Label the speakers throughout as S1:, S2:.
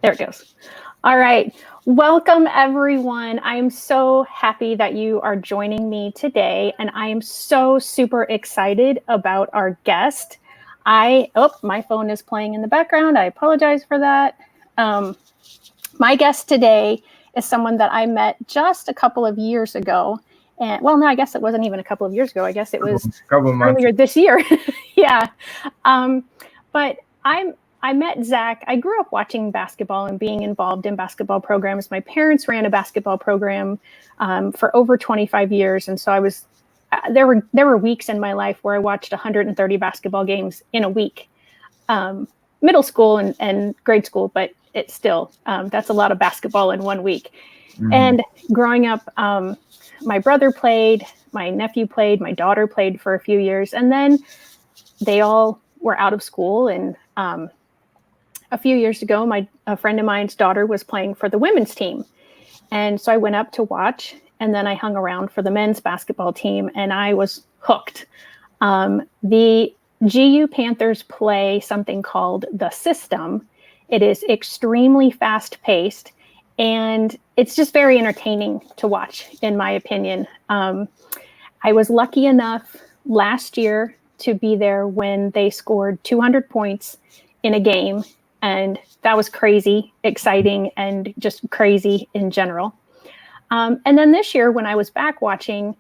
S1: There it goes. All right. Welcome, everyone. I am so happy that you are joining me today, and I am so super excited about our guest. My phone is playing in the background. I apologize for that. Um, my guest today is someone that I met just a couple of years ago. And well, no, I guess it wasn't even a couple of years ago. I guess it was
S2: Couple of months.
S1: earlier this year. Yeah. Um, but I met Zach. I grew up watching basketball and being involved in basketball programs. My parents ran a basketball program for over 25 years, and so I was there were weeks in my life where I watched 130 basketball games in a week, middle school and grade school, but it's still that's a lot of basketball in one week.
S2: Mhm.
S1: And growing up, my brother played, my nephew played, my daughter played for a few years, and then they all were out of school. And a few years ago, a friend of mine's daughter was playing for the women's team. And so I went up to watch, and then I hung around for the men's basketball team, and I was hooked. The GU Panthers play something called the system. It is extremely fast paced, and it's just very entertaining to watch, in my opinion. I was lucky enough last year to be there when they scored 200 points in a game. And that was crazy, exciting, and just crazy in general. And then this year, when I was back watching,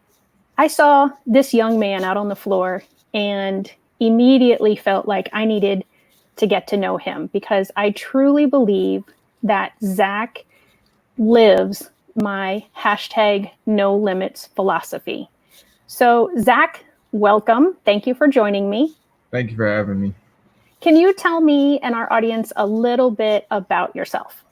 S1: I saw this young man out on the floor and immediately felt like I needed to get to know him, because I truly believe that Zach lives my #NoLimits philosophy. So, Zach, welcome. Thank you for joining me.
S2: Thank you for having me.
S1: Can you tell me and our audience a little bit about yourself?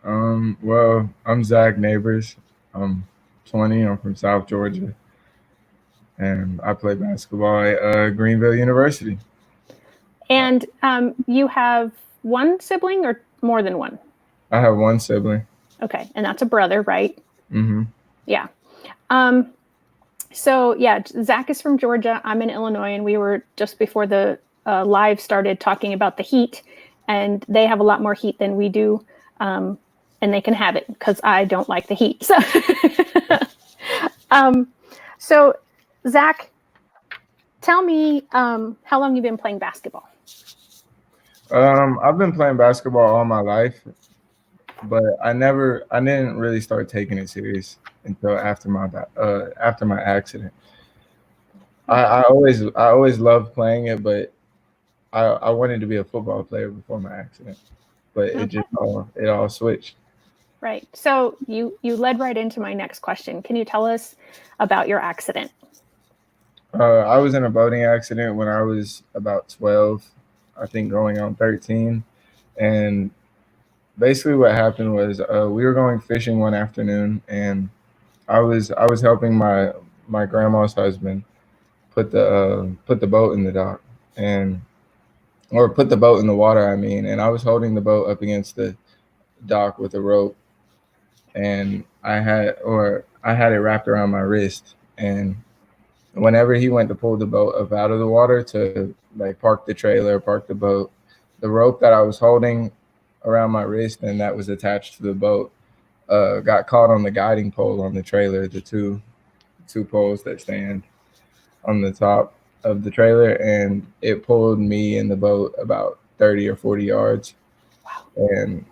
S2: Well, I'm Zach Nabers. I'm 20. I'm from South Georgia, and I play basketball at Greenville University.
S1: And you have one sibling or more than one?
S2: I have one sibling.
S1: Okay, and that's a brother, right?
S2: Mm-hmm.
S1: Yeah. So yeah, Zach is from Georgia. I'm in Illinois, and we were just before the live started talking about the heat, and they have a lot more heat than we do, and they can have it because I don't like the heat. So, so Zach, tell me how long you've been playing basketball.
S2: I've been playing basketball all my life, but I didn't really start taking it serious until after my accident. I always loved playing it, but I wanted to be a football player before my accident, but it all switched.
S1: Right. So you led right into my next question. Can you tell us about your accident?
S2: I was in a boating accident when I was about 12, I think going on 13. And basically what happened was we were going fishing one afternoon, and I was helping my grandma's husband put the boat in the dock, and or put the boat in the water, I mean, and I was holding the boat up against the dock with a rope, and I had it wrapped around my wrist. And whenever he went to pull the boat up out of the water to like park the trailer, park the boat, the rope that I was holding around my wrist and that was attached to the boat got caught on the guiding pole on the trailer, the two poles that stand on the top of the trailer, and it pulled me in the boat about 30 or 40 yards. And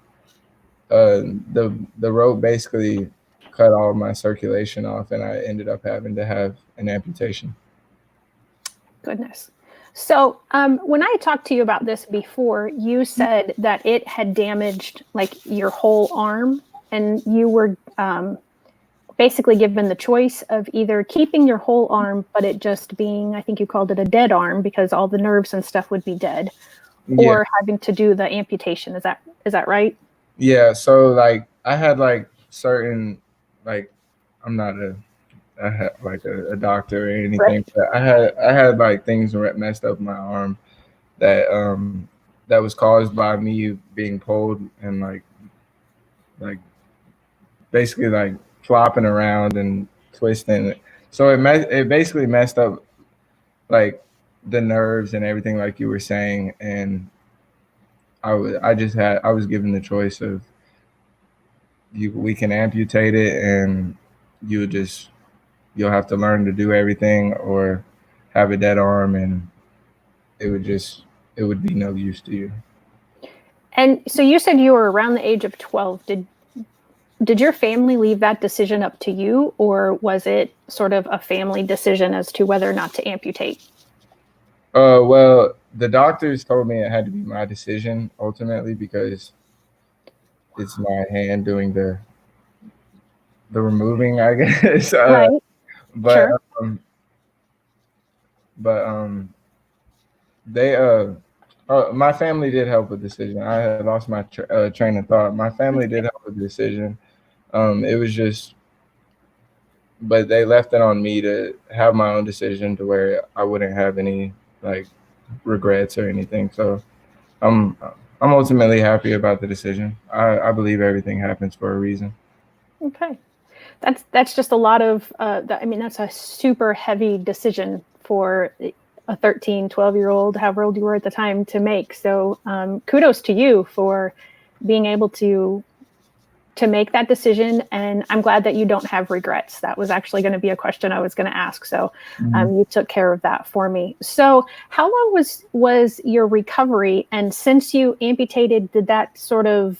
S2: uh, the rope basically cut all my circulation off, and I ended up having to have an amputation.
S1: Goodness. So when I talked to you about this before, you said that it had damaged like your whole arm, and you were basically given the choice of either keeping your whole arm, but it just being, I think you called it a dead arm because all the nerves and stuff would be dead,
S2: Yeah.
S1: or having to do the amputation. Is that right?
S2: Yeah, so like I had like certain like I'm not a doctor or anything,
S1: Right.
S2: but I had like things messed up in my arm that that was caused by me being pulled and like basically like flopping around and twisting. So it basically messed up like the nerves and everything like you were saying, and I was given the choice of we can amputate it, and you just you'll have to learn to do everything, or have a dead arm, and it would just it would be no use to you.
S1: And so you said you were around the age of 12. Did your family leave that decision up to you, or was it sort of a family decision as to whether or not to amputate?
S2: Well, the doctors told me it had to be my decision ultimately, because it's my hand doing the removing, I guess.
S1: Right.
S2: But
S1: Sure.
S2: um, but they my family did help with the decision. I had lost my train of thought. My family did help with the decision. It was just, but they left it on me to have my own decision, to where I wouldn't have any like regrets or anything. So I'm I'm ultimately happy about the decision. I believe everything happens for a reason.
S1: Okay. That's just a lot of, I mean, that's a super heavy decision for a 13, 12-year-old, however old you were at the time, to make. So kudos to you for being able to make that decision. And I'm glad that you don't have regrets. That was actually going to be a question I was going to ask. So
S2: Mhm.
S1: you took care of that for me. So how long was your recovery? And since you amputated, did that sort of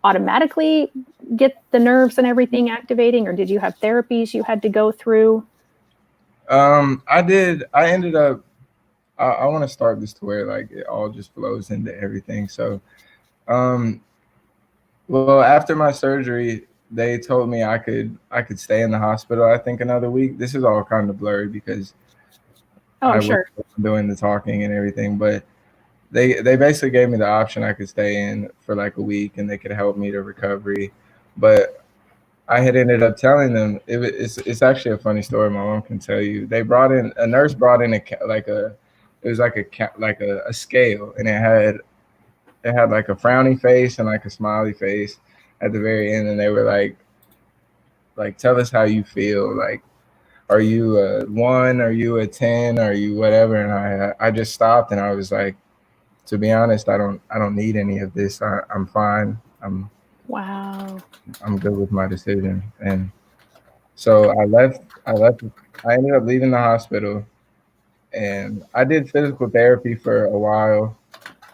S1: automatically get the nerves and everything activating, or did you have therapies you had to go through?
S2: I did. I ended up. I want to start this to where like it all just flows into everything. So, um, well, after my surgery, they told me I could stay in the hospital. I think another week. This is all kind of blurry because
S1: Oh,
S2: I
S1: I'm
S2: was
S1: sure.
S2: doing the talking and everything, but they basically gave me the option I could stay in for like a week, and they could help me to recovery. But I had ended up telling them it's actually a funny story. My mom can tell you. They brought in a nurse, brought in it was like a scale, and it had like a frowny face and like a smiley face at the very end, and they were like tell us how you feel, like are you a 1, are you a 10, are you whatever. And I just stopped, and I was like, to be honest, I don't need any of this. I'm fine.
S1: Wow.
S2: I'm good with my decision. And so I left I ended up leaving the hospital, and I did physical therapy for a while,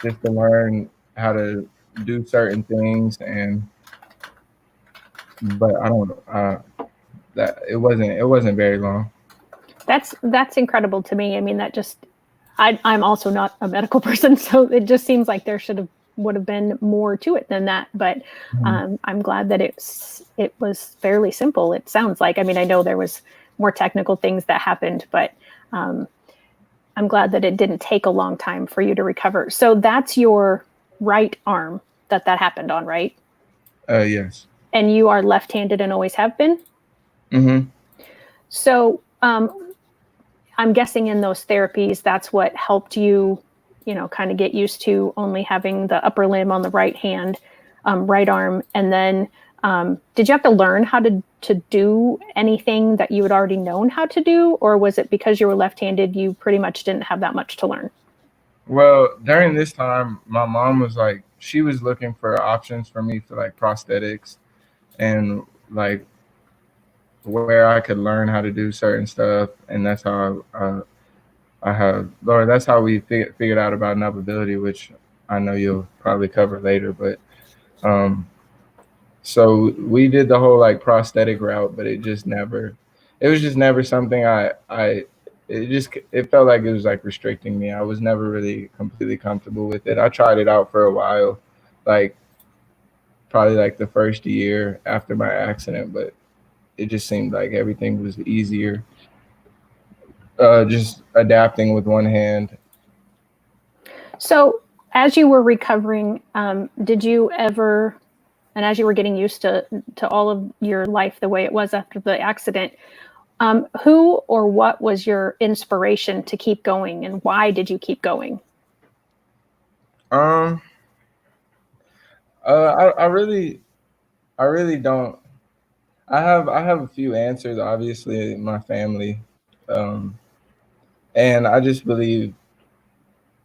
S2: just to learn how to do certain things. And but I don't that it wasn't very long.
S1: That's incredible to me. I mean, that just, I'm also not a medical person, so it just seems like there would have been more to it than that. But
S2: Mhm.
S1: I'm glad that it was fairly simple. It sounds like. I mean, I know there was more technical things that happened, but um, I'm glad that it didn't take a long time for you to recover. So that's your right arm that happened on, right?
S2: Yes.
S1: And you are left-handed and always have been.
S2: Hmm.
S1: So I'm guessing in those therapies, that's what helped you, kind of get used to only having the upper limb on the right hand, right arm. And then did you have to learn how to do anything that you had already known how to do? Or was it because you were left-handed, you pretty much didn't have that much to learn?
S2: Well, during this time, my mom was like, she was looking for options for me for like prosthetics, and like where I could learn how to do certain stuff. And that's how I have, Laura, that's how we figured out about navigability, which I know you'll probably cover later. But um, so we did the whole like prosthetic route, but it was just never something it felt like it was like restricting me. I was never really completely comfortable with it. I tried it out for a while, like probably like the first year after my accident, but it just seemed like everything was easier. Just adapting with one hand.
S1: So as you were recovering, did you ever, and as you were getting used to all of your life the way it was after the accident, who or what was your inspiration to keep going, and why did you keep going?
S2: Um, I really don't. I have a few answers. Obviously, my family, um, and I just believe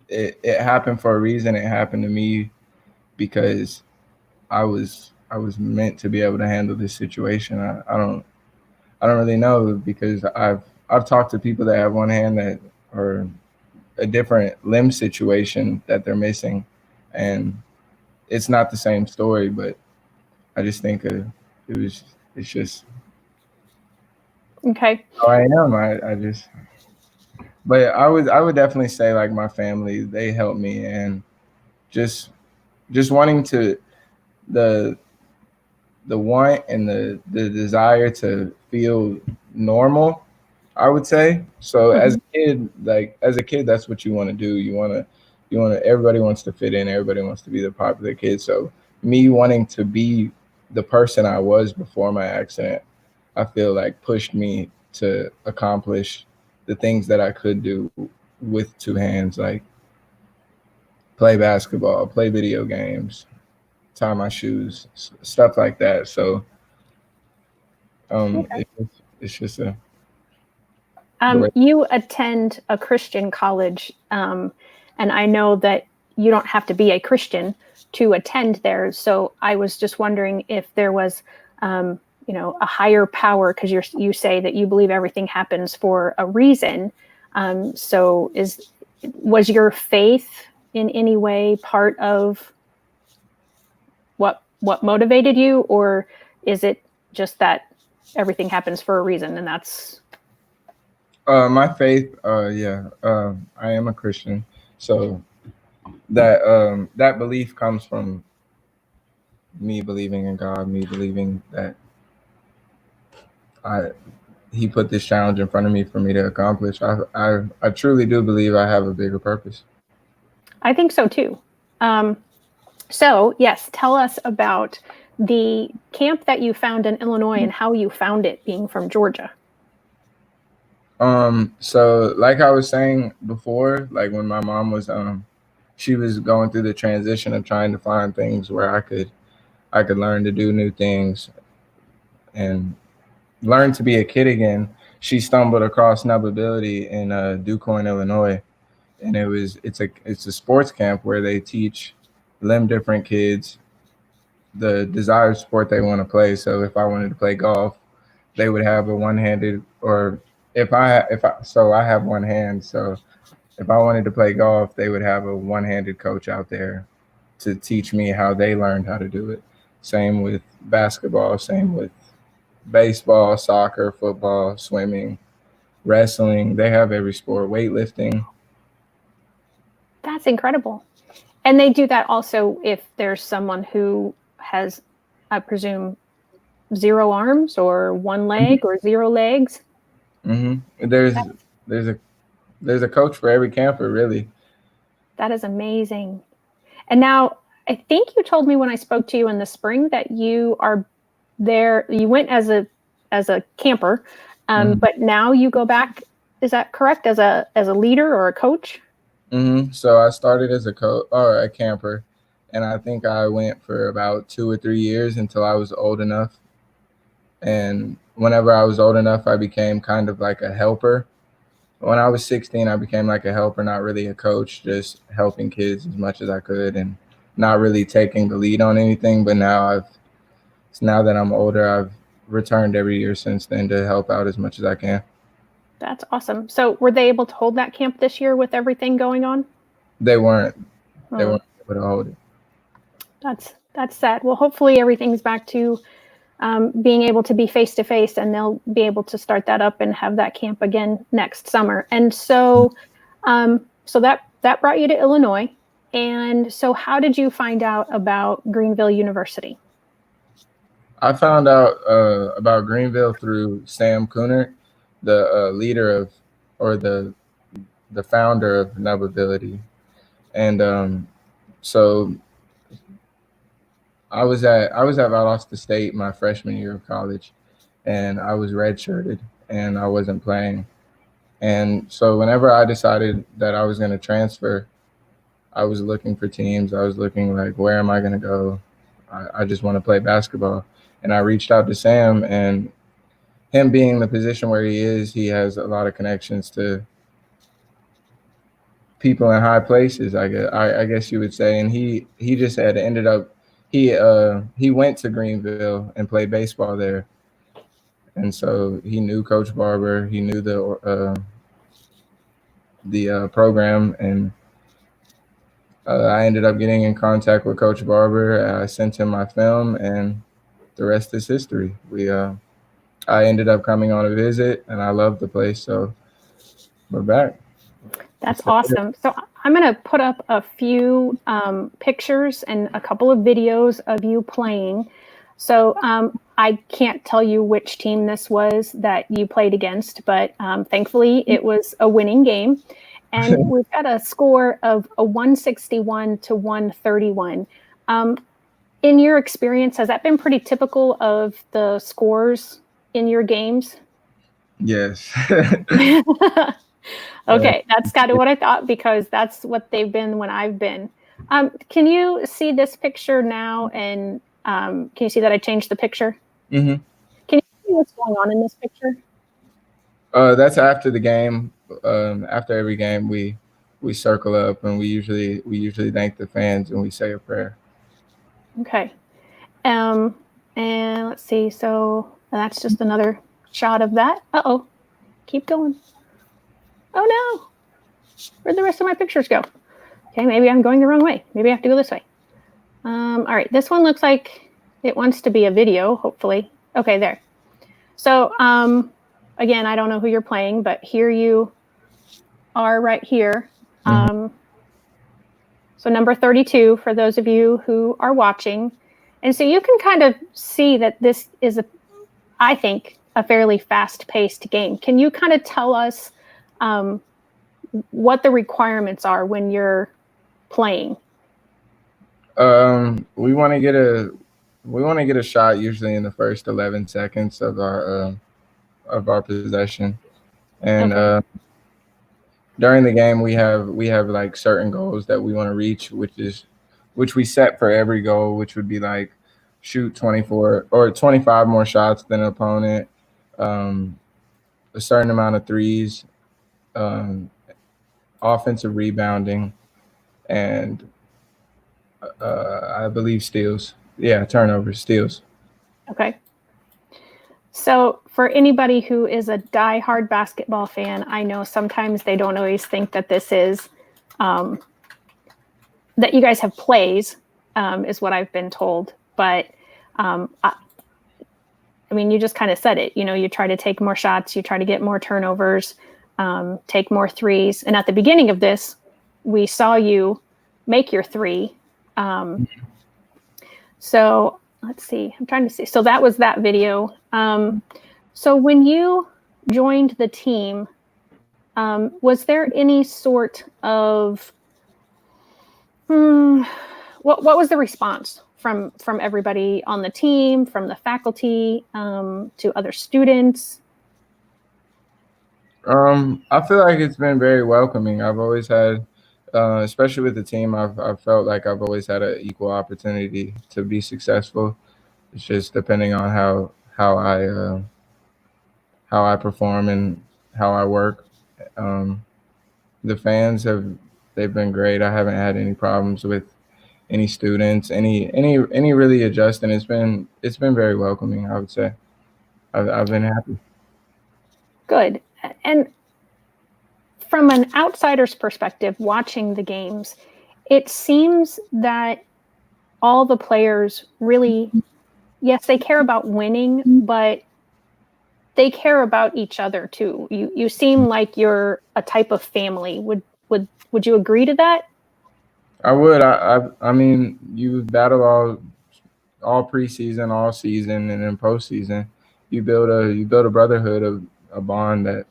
S2: it happened for a reason. It happened to me because I was meant to be able to handle this situation. I don't really know, because I've talked to people that have one hand that are a different limb situation that they're missing, and it's not the same story. But I just think it's just
S1: Okay.
S2: how I am. I just, but I would definitely say, like, my family, they helped me, and just wanting to, the want and the desire to feel normal, I would say. So
S1: Mhm.
S2: as a kid, that's what you want to do. You want to, everybody wants to fit in, everybody wants to be the popular kid. So me wanting to be the person I was before my accident, I feel like pushed me to accomplish the things that I could do with two hands, like play basketball, play video games, tie my shoes, stuff like that. So
S1: Okay.
S2: it's just the way.
S1: You attend a Christian college, and I know that you don't have to be a Christian to attend there. So I was just wondering if there was, a higher power, because you say that you believe everything happens for a reason. So was your faith in any way part of what motivated you, or is it just that everything happens for a reason and that's
S2: My faith, yeah, I am a Christian, so that belief comes from me believing in God, me believing that I He put this challenge in front of me for me to accomplish. I truly do believe I have a bigger purpose.
S1: I think so too. Um, so yes, tell us about the camp that you found in Illinois and how you found it, being from Georgia.
S2: So like I was saying before, like when my mom was she was going through the transition of trying to find things where I could learn to do new things and learn to be a kid again. She stumbled across Nubability in DuQuoin, Illinois, and it's a sports camp where they teach limb different kids the desired sport they want to play. So if I wanted to play golf, they would have a one-handed, or so I have one hand. So if I wanted to play golf, they would have a one-handed coach out there to teach me how they learned how to do it. Same with basketball, same with baseball, soccer, football, swimming, wrestling. They have every sport, weightlifting.
S1: That's incredible. And they do that also if there's someone who has, I presume, zero arms or one leg or zero legs.
S2: Mm-hmm. There's a there's a coach for every camper, really.
S1: That is amazing. And now I think you told me when I spoke to you in the spring that you are there. You went as a camper, but now you go back. Is that correct? As a leader or a coach?
S2: So I started as a coach or a camper, and I think I went for about 2 or 3 years until I was old enough. And whenever I was old enough, I became kind of like a helper. When I was 16, I became like a helper, not really a coach, just helping kids as much as I could and not really taking the lead on anything. But now that I'm older, I've returned every year since then to help out as much as I can.
S1: That's awesome. So were they able to hold that camp this year with everything going on?
S2: They weren't. They weren't able to hold it.
S1: That's sad. Well, hopefully everything's back to being able to be face to face, and they'll be able to start that up and have that camp again next summer. And so, so that brought you to Illinois. And so, how did you find out about Greenville University?
S2: I found out about Greenville through Sam Cooner, the leader of, or the founder of Nubability, and so I was at Valdosta State my freshman year of college, and I was redshirted and I wasn't playing, and so whenever I decided that I was going to transfer, I was looking for teams. I was looking like, where am I going to go? I just want to play basketball. And I reached out to Sam, and him being in the position where he is, he has a lot of connections to people in high places, I guess you would say. And he just had ended up he went to Greenville and played baseball there, and so he knew Coach Barber. He knew the program, and I ended up getting in contact with Coach Barber. I sent him my film, and the rest is history. I ended up coming on a visit, and I loved the place, so we're back.
S1: That's awesome. So I'm going to put up a few pictures and a couple of videos of you playing. So I can't tell you which team this was that you played against, but thankfully it was a winning game. And we've got a score of a 161 to 131. In your experience, has that been pretty typical of the scores in your games?
S2: Yes.
S1: Okay, that's kind of what I thought, because that's what they've been when I've been. Can you see this picture now? And can you see that I changed the picture?
S2: Mm-hmm.
S1: Can you see what's going on in this picture?
S2: That's after the game. After every game, we circle up, and we usually thank the fans, and we say a prayer.
S1: Okay. And let's see. So that's just another shot of that. Uh-oh. Keep going. Oh, no. Where'd the rest of my pictures go? Okay, maybe I'm going the wrong way. Maybe I have to go this way. All right, this one looks like it wants to be a video, hopefully. Okay, there. So, again, I don't know who you're playing, but here you are right here. So number 32, for those of you who are watching. And so you can kind of see that this is, I think, a fairly fast-paced game. Can you kind of tell us what the requirements are when you're playing?
S2: We want to get a shot usually in the first 11 seconds of our possession, and
S1: Okay.
S2: During the game we have like certain goals that we want to reach, which we set for every goal, which would be like shoot 24 or 25 more shots than an opponent, a certain amount of threes, offensive rebounding, and I believe steals. Yeah, turnovers, steals.
S1: Okay. So for anybody who is a diehard basketball fan, I know sometimes they don't always think that this is, that you guys have plays, is what I've been told. But I mean, you just kind of said it. You know, you try to take more shots, you try to get more turnovers, take more threes. And at the beginning of this, we saw you make your three. So let's see. I'm trying to see. So that was that video. So when you joined the team, was there any sort of what was the response from everybody on the team, from the faculty, to other students?
S2: I feel like it's been very welcoming. I've always had, especially with the team, I've felt like I've always had an equal opportunity to be successful. It's just depending on how I perform and how I work. The fans they've been great. I haven't had any problems with any students, any really adjusting. It's been very welcoming, I would say. I've been happy.
S1: Good. And from an outsider's perspective, watching the games, it seems that all the players really, yes, they care about winning, but they care about each other too. You seem like you're a type of family. Would you agree to that?
S2: I would. I mean, you battle all preseason, all season, and then postseason. You build a brotherhood, a bond that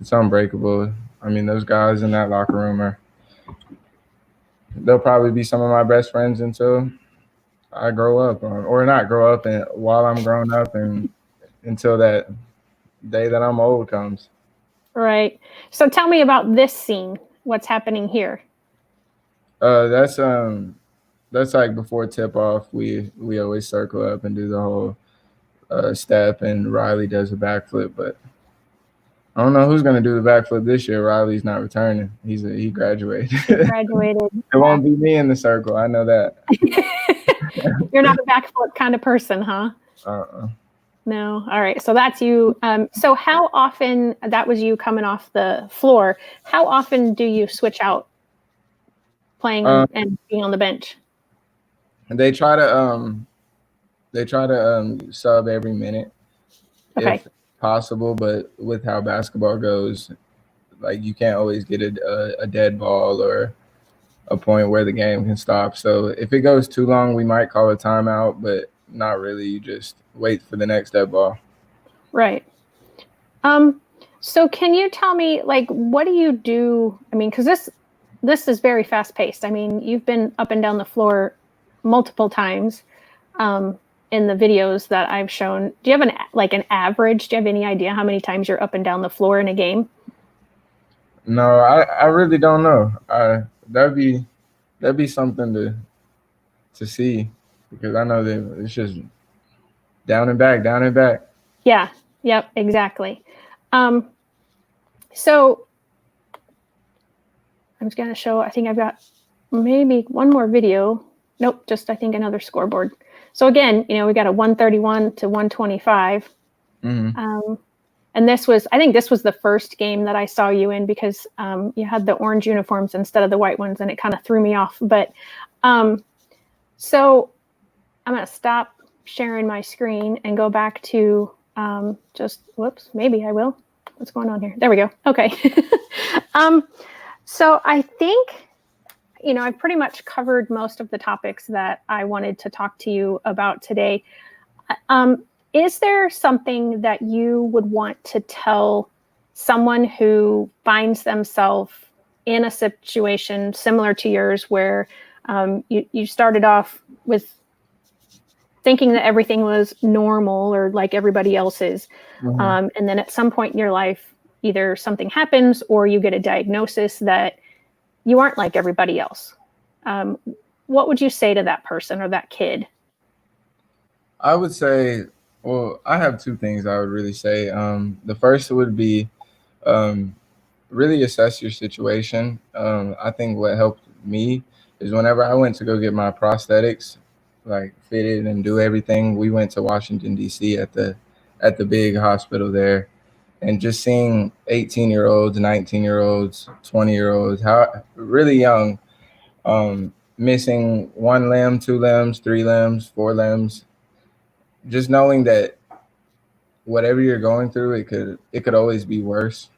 S2: it's unbreakable. I mean, those guys in that locker room they'll probably be some of my best friends until I grow up, or not grow up, and while I'm growing up, and until that day that I'm old comes.
S1: Right. So tell me about this scene. What's happening here?
S2: That's like before tip off. We always circle up and do the whole step, and Riley does a backflip. But I don't know who's gonna do the backflip this year. Riley's not returning. He graduated.
S1: He graduated.
S2: It won't be me in the circle. I know that.
S1: You're not a backflip kind of person, huh?
S2: Uh-uh.
S1: No. All right. So that's you. So how often, that was you coming off the floor, how often do you switch out playing and being on the bench?
S2: They try to sub every minute if possible, but with how basketball goes, like you can't always get a dead ball or a point where the game can stop. So if it goes too long, we might call a timeout, but not really. You just wait for the next dead ball.
S1: Right. So can you tell me, like, what do you do? I mean, because this is very fast paced. I mean, you've been up and down the floor multiple times in the videos that I've shown. Do you have an average? Do you have any idea how many times you're up and down the floor in a game?
S2: No, I really don't know. That'd be something to see, because I know that it's just down and back, down and back.
S1: Yeah. Yep. Exactly. So I'm just going to show, I think I've got maybe one more video. Nope. Just, I think, another scoreboard. So again, we got a 131 to 125. Mm-hmm. And I think this was the first game that I saw you in, because you had the orange uniforms instead of the white ones, and it kind of threw me off. But so I'm going to stop sharing my screen and go back to whoops, maybe I will. What's going on here? There we go. Okay. So I think, I've pretty much covered most of the topics that I wanted to talk to you about today. Is there something that you would want to tell someone who finds themselves in a situation similar to yours, where you started off with thinking that everything was normal or like everybody else's, mm-hmm. And then at some point in your life, either something happens or you get a diagnosis that you aren't like everybody else? What would you say to that person or that kid?
S2: I would say, well, I have two things I would really say. The first would be really assess your situation. I think what helped me is whenever I went to go get my prosthetics, like fitted and do everything, we went to Washington, D.C. at the big hospital there, and just seeing 18-year-olds, 19-year-olds, 20-year-olds, really young, missing one limb, two limbs, three limbs, four limbs. Just knowing that whatever you're going through, it could always be worse.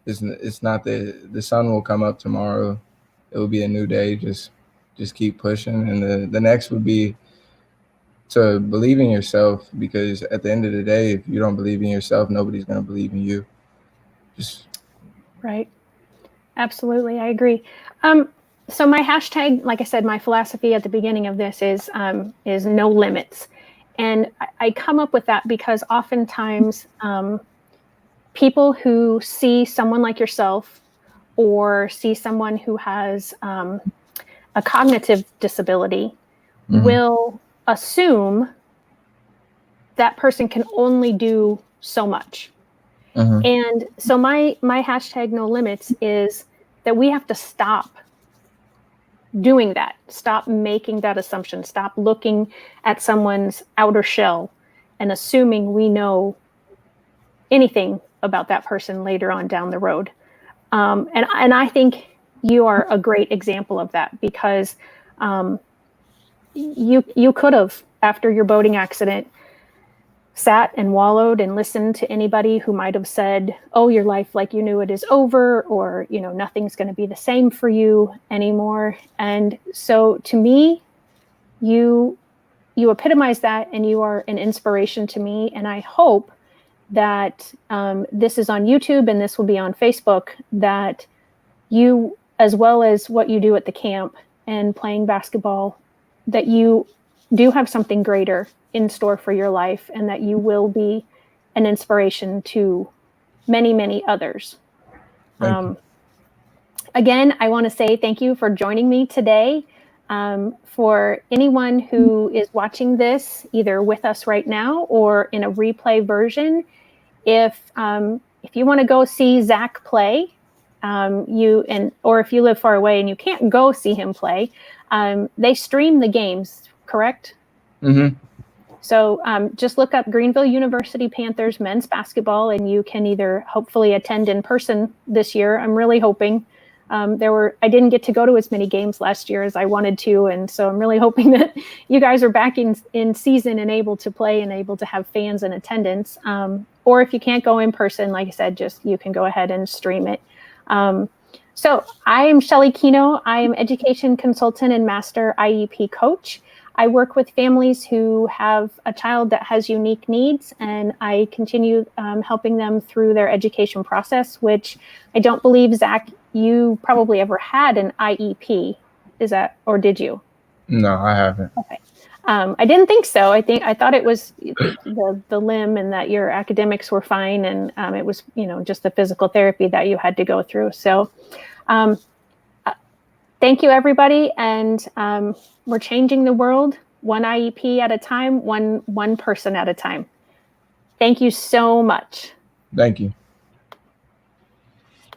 S2: It's not that the sun will come up tomorrow. It will be a new day. Just keep pushing. And the next would be to believe in yourself, because at the end of the day, if you don't believe in yourself, nobody's going to believe in you.
S1: Right. Absolutely. I agree. So my hashtag, like I said, my philosophy at the beginning of this is no limits. And I come up with that because oftentimes people who see someone like yourself, or see someone who has a cognitive disability, mm-hmm. will assume that person can only do so much. Mm-hmm. And so my hashtag no limits is that we have to stop doing that. Stop making that assumption. Stop looking at someone's outer shell and assuming we know anything about that person later on down the road. And I think you are a great example of that, because you could have, after your boating accident, sat and wallowed and listened to anybody who might have said, oh, your life like you knew it is over, or, nothing's going to be the same for you anymore. And so to me, you epitomize that, and you are an inspiration to me. And I hope that this is on YouTube and this will be on Facebook, that you, as well as what you do at the camp and playing basketball, that you do have something greater in store for your life, and that you will be an inspiration to many, many others. Again, I want to say thank you for joining me today. For anyone who is watching this, either with us right now or in a replay version, if if you want to go see Zach play, or if you live far away and you can't go see him play, they stream the games, correct?
S2: Mm-hmm.
S1: So just look up Greenville University Panthers men's basketball, and you can either hopefully attend in person this year. I'm really hoping. I didn't get to go to as many games last year as I wanted to, and so I'm really hoping that you guys are back in season and able to play and able to have fans in attendance. Or if you can't go in person, like I said, you can go ahead and stream it. So I am Shelley Kino. I am education consultant and master IEP coach. I work with families who have a child that has unique needs, and I continue helping them through their education process, which I don't believe, Zach, you probably ever had an IEP. Is that, or did you?
S2: No, I haven't.
S1: Okay. I didn't think so. I thought it was the limb and that your academics were fine, and it was, just the physical therapy that you had to go through. So thank you, everybody. And we're changing the world one IEP at a time, one person at a time. Thank you so much.
S2: Thank you.